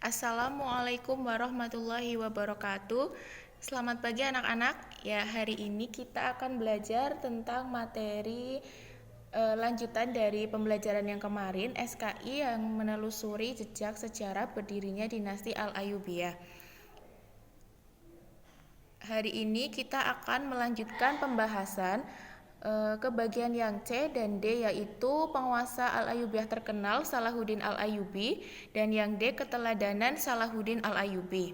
Assalamualaikum warahmatullahi wabarakatuh. Selamat pagi anak-anak. Ya, hari ini kita akan belajar tentang materi lanjutan dari pembelajaran yang kemarin, SKI yang menelusuri jejak sejarah berdirinya dinasti Al-Ayyubiyah. Hari ini kita akan melanjutkan pembahasan ke bagian yang C dan D, yaitu penguasa Al-Ayyubiyah terkenal Salahuddin Al-Ayyubi, dan yang D keteladanan Salahuddin Al-Ayyubi.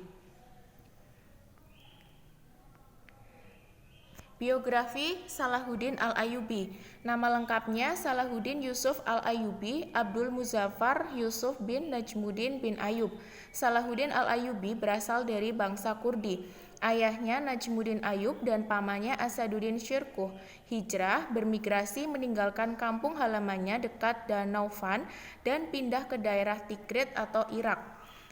Biografi Salahuddin Al-Ayyubi. Nama lengkapnya Salahuddin Yusuf Al-Ayyubi Abdul Muzaffar Yusuf bin Najmuddin bin Ayyub. Salahuddin Al-Ayyubi berasal dari bangsa Kurdi. Ayahnya Najmuddin Ayyub dan pamannya Asaduddin Syirkuh hijrah bermigrasi meninggalkan kampung halamannya dekat Danau Van dan pindah ke daerah Tikrit atau Irak.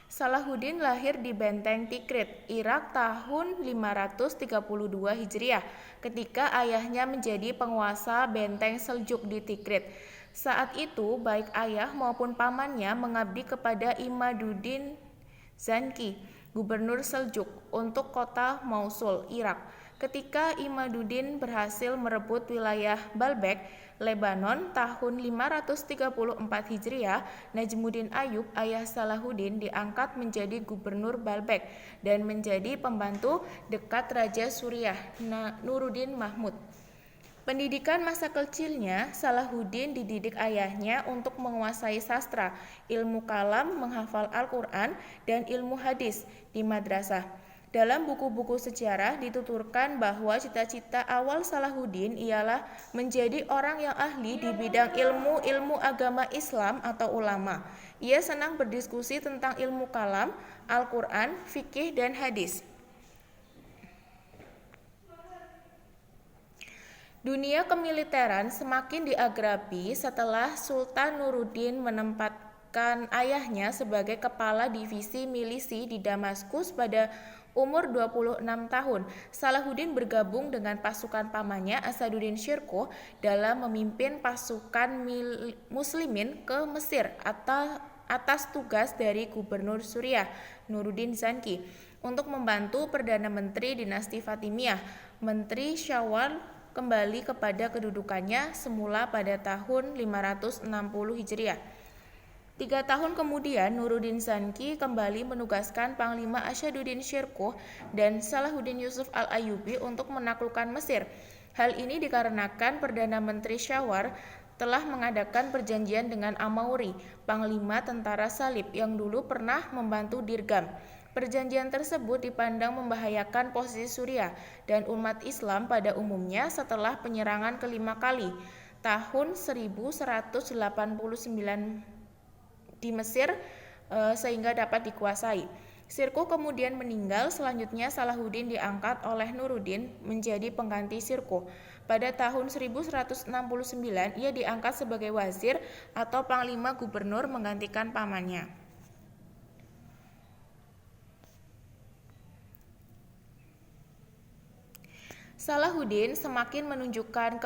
Salahuddin lahir di Benteng Tikrit, Irak tahun 532 Hijriah, ketika ayahnya menjadi penguasa benteng Seljuk di Tikrit. Saat itu, baik ayah maupun pamannya mengabdi kepada Imaduddin Zanki, gubernur Seljuk, untuk kota Mosul, Irak. Ketika Imaduddin berhasil merebut wilayah Baalbek, Lebanon tahun 534 Hijriah, Najmuddin Ayyub, ayah Salahuddin, diangkat menjadi gubernur Baalbek dan menjadi pembantu dekat Raja Suriah, Nuruddin Mahmud. Pendidikan masa kecilnya, Salahuddin dididik ayahnya untuk menguasai sastra, ilmu kalam, menghafal Al-Quran, dan ilmu hadis di madrasah. Dalam buku-buku sejarah dituturkan bahwa cita-cita awal Salahuddin ialah menjadi orang yang ahli di bidang ilmu agama Islam atau ulama. Ia senang berdiskusi tentang ilmu kalam, Al-Quran, fikih, dan hadis. Dunia kemiliteran semakin diagrapi setelah Sultan Nuruddin menempatkan ayahnya sebagai kepala divisi milisi di Damaskus pada umur 26 tahun. Salahuddin bergabung dengan pasukan pamannya Asaduddin Syirkuh dalam memimpin pasukan muslimin ke Mesir atas tugas dari Gubernur Suriah, Nuruddin Zanki, untuk membantu Perdana Menteri dinasti Fatimiyah. Menteri Syawal kembali kepada kedudukannya semula pada tahun 560 Hijriah. 3 tahun kemudian, Nuruddin Zanki kembali menugaskan Panglima Asaduddin Syirkuh dan Salahuddin Yusuf Al-Ayyubi untuk menaklukkan Mesir. Hal ini dikarenakan Perdana Menteri Syawar telah mengadakan perjanjian dengan Amauri, Panglima tentara salib yang dulu pernah membantu Dirgam. Perjanjian tersebut dipandang membahayakan posisi Suriah dan umat Islam pada umumnya setelah penyerangan kelima kali, tahun 1189 di Mesir, sehingga dapat dikuasai. Syirkuh kemudian meninggal. Selanjutnya Salahuddin diangkat oleh Nuruddin menjadi pengganti Syirkuh. Pada tahun 1169 ia diangkat sebagai wazir atau panglima gubernur menggantikan pamannya. Salahuddin semakin menunjukkan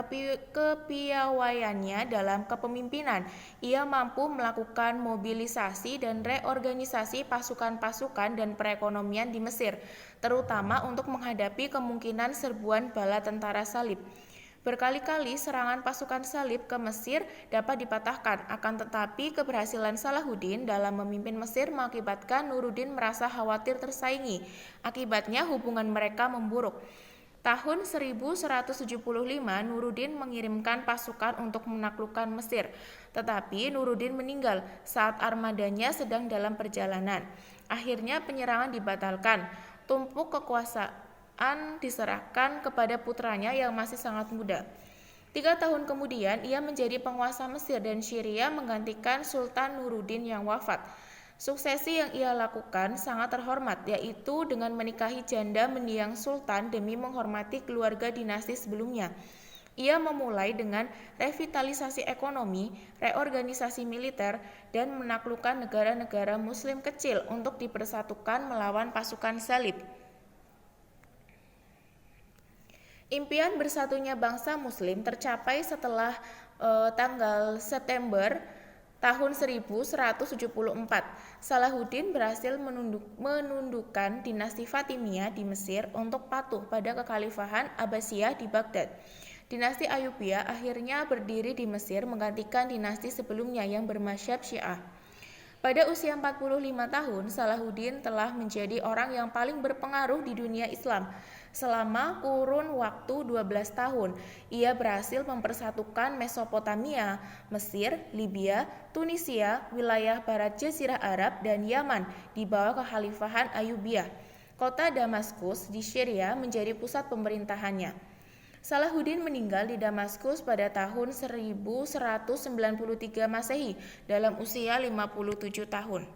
kepiawaiannya dalam kepemimpinan. Ia mampu melakukan mobilisasi dan reorganisasi pasukan-pasukan dan perekonomian di Mesir, terutama untuk menghadapi kemungkinan serbuan bala tentara salib. Berkali-kali serangan pasukan salib ke Mesir dapat dipatahkan, akan tetapi keberhasilan Salahuddin dalam memimpin Mesir mengakibatkan Nuruddin merasa khawatir tersaingi. Akibatnya hubungan mereka memburuk. Tahun 1175, Nuruddin mengirimkan pasukan untuk menaklukkan Mesir, tetapi Nuruddin meninggal saat armadanya sedang dalam perjalanan. Akhirnya penyerangan dibatalkan. Tumpuk kekuasaan diserahkan kepada putranya yang masih sangat muda. 3 tahun kemudian, ia menjadi penguasa Mesir dan Syria menggantikan Sultan Nuruddin yang wafat. Suksesi yang ia lakukan sangat terhormat, yaitu dengan menikahi janda mendiang sultan demi menghormati keluarga dinasti sebelumnya. Ia memulai dengan revitalisasi ekonomi, reorganisasi militer, dan menaklukkan negara-negara muslim kecil untuk dipersatukan melawan pasukan salib. Impian bersatunya bangsa muslim tercapai setelah tanggal September Tahun 1174, Salahuddin berhasil menundukkan dinasti Fatimiyah di Mesir untuk patuh pada kekhalifahan Abbasiyah di Baghdad. Dinasti Ayyubiyah akhirnya berdiri di Mesir menggantikan dinasti sebelumnya yang bermadzhab Syiah. Pada usia 45 tahun, Salahuddin telah menjadi orang yang paling berpengaruh di dunia Islam. Selama kurun waktu 12 tahun, ia berhasil mempersatukan Mesopotamia, Mesir, Libya, Tunisia, wilayah barat Jazirah Arab, dan Yaman di bawah kekhalifahan Ayyubiyah. Kota Damaskus di Syria menjadi pusat pemerintahannya. Salahuddin meninggal di Damaskus pada tahun 1193 Masehi dalam usia 57 tahun.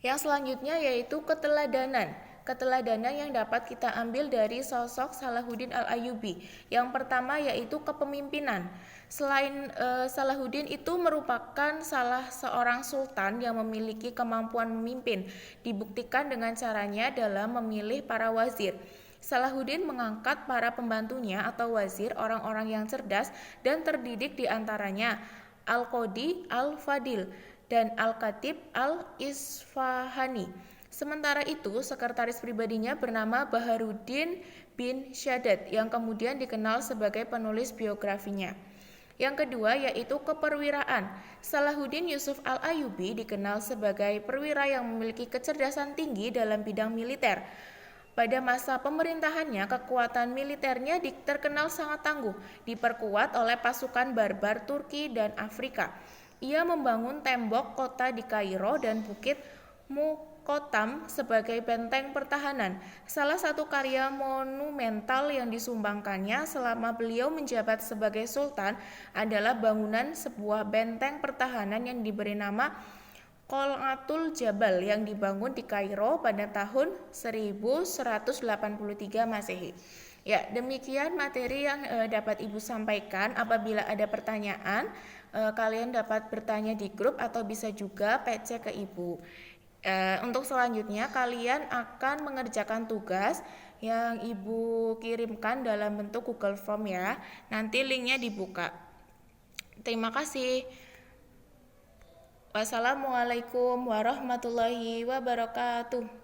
Yang selanjutnya yaitu keteladanan. Keteladanan yang dapat kita ambil dari sosok Salahuddin Al-Ayyubi. Yang pertama yaitu kepemimpinan. Selain Salahuddin itu merupakan salah seorang sultan yang memiliki kemampuan memimpin, dibuktikan dengan caranya dalam memilih para wazir. Salahuddin mengangkat para pembantunya atau wazir orang-orang yang cerdas dan terdidik di antaranya Al-Qadi Al-Fadil dan Al-Khatib Al-Isfahani. Sementara itu, sekretaris pribadinya bernama Baharuddin bin Shaddad yang kemudian dikenal sebagai penulis biografinya. Yang kedua yaitu keperwiraan. Salahuddin Yusuf Al-Ayyubi dikenal sebagai perwira yang memiliki kecerdasan tinggi dalam bidang militer. Pada masa pemerintahannya, kekuatan militernya terkenal sangat tangguh, diperkuat oleh pasukan barbar Turki dan Afrika. Ia membangun tembok kota di Kairo dan Bukit Muqattam sebagai benteng pertahanan. Salah satu karya monumental yang disumbangkannya selama beliau menjabat sebagai sultan adalah bangunan sebuah benteng pertahanan yang diberi nama Qal'atul Jabal yang dibangun di Kairo pada tahun 1183 Masehi. Ya, demikian materi yang dapat Ibu sampaikan. Apabila ada pertanyaan, kalian dapat bertanya di grup atau bisa juga PC ke Ibu. Untuk selanjutnya, kalian akan mengerjakan tugas yang Ibu kirimkan dalam bentuk Google Form ya. Nanti linknya dibuka. Terima kasih. Wassalamualaikum warahmatullahi wabarakatuh.